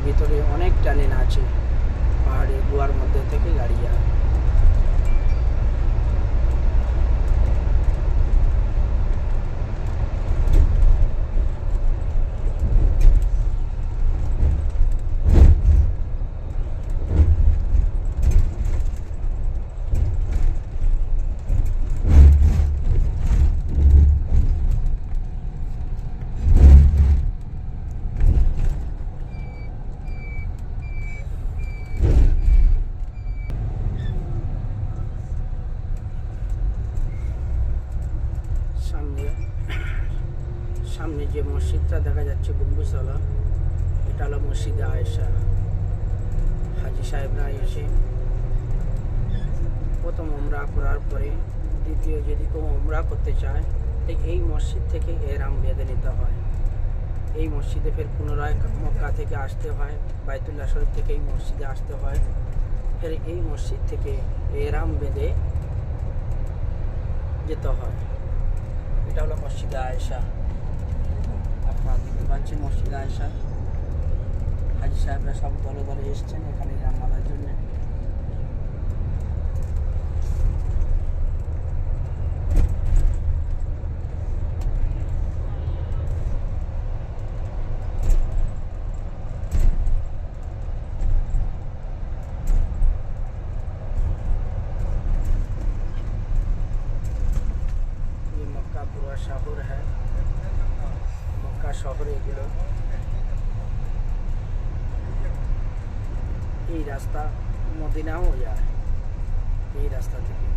ভিতরে অনেকটা লেন আছে, পাহাড়ে গুহার মধ্যে থেকে গাড়ি যায়। সামনে যে মসজিদটা দেখা যাচ্ছে গম্বুজওয়ালা, এটা হলো মসজিদে আয়েশা। হাজি সাহেবরা এসে প্রথম উমরা করার পরে দ্বিতীয় যদি কেউ উমরা করতে চায়, ঠিক এই মসজিদ থেকে এহরাম বেঁধে নিতে হয়। এই মসজিদে ফের পুনরায় মক্কা থেকে আসতে হয়, বাইতুল্লাহ শরীফ থেকে এই মসজিদে আসতে হয়, ফের এই মসজিদ থেকে এহরাম বেঁধে যেতে হয়। এটা হলো মসজিদে আয়েশা। আপনারা দেখতে পাচ্ছেন মসজিদে আয়েশা। হাজি সাহেবরা সব দলে দলে এসছেন এখানে ইহরাম বাঁধার জন্য। ये मक्का पूरा शहर है, মক্কা শহরে এগুলো। এই রাস্তা মদিনাও যায় এই রাস্তা থেকে।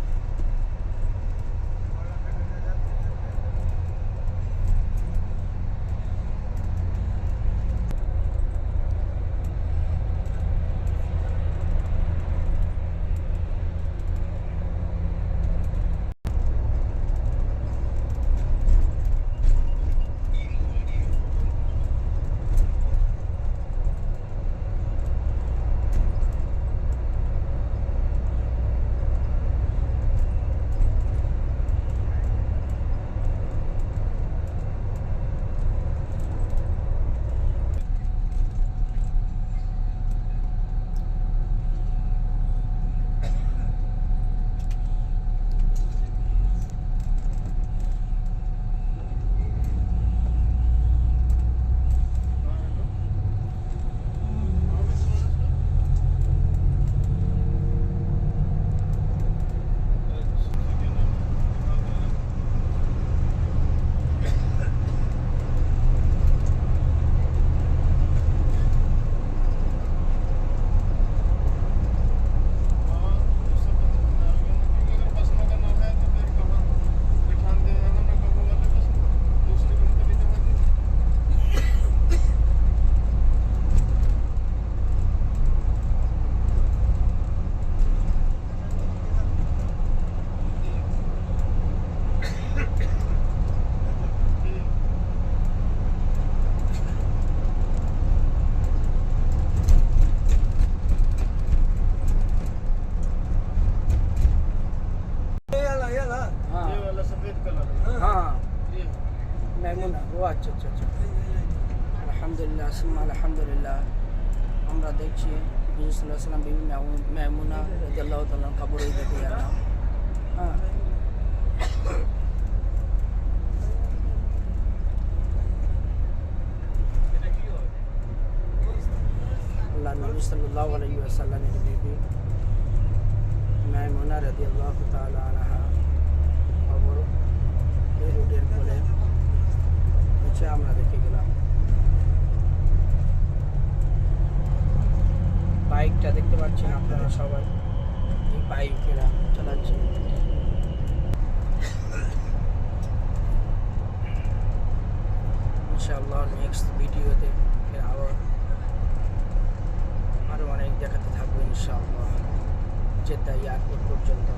মেমুনা, ও আচ্ছা আচ্ছা আচ্ছা। আলহামদুলিল্লাহ, সুম্মা আলহামদুলিল্লাহ। আমরা দেখছি নবী সাল্লাল্লাহু আলাইহি ওয়াসাল্লাম বিবি মেমুনা রাদিয়াল্লাহু তাআলা কবরে দেখে গেলাম। হ্যাঁ, আল্লাহ নবী সাল্লাল্লাহু আলাইহি ওয়াসাল্লামের বিবি মেমুনা রাদিয়াল্লাহু তাআলা আনহা কবর এই রোডের কোলে নিচে আমরা দেখে গেলাম। বাইকটা দেখতে পাচ্ছেন আপনারা সবাই, এই বাইকেরা চালাচ্ছে। ইনশাআল্লাহ নেক্সট ভিডিওতে আরো অনেক দেখাতে থাকবো ইনশাআল্লাহ। জেদ্দা এয়ারপোর্ট পর্যন্ত।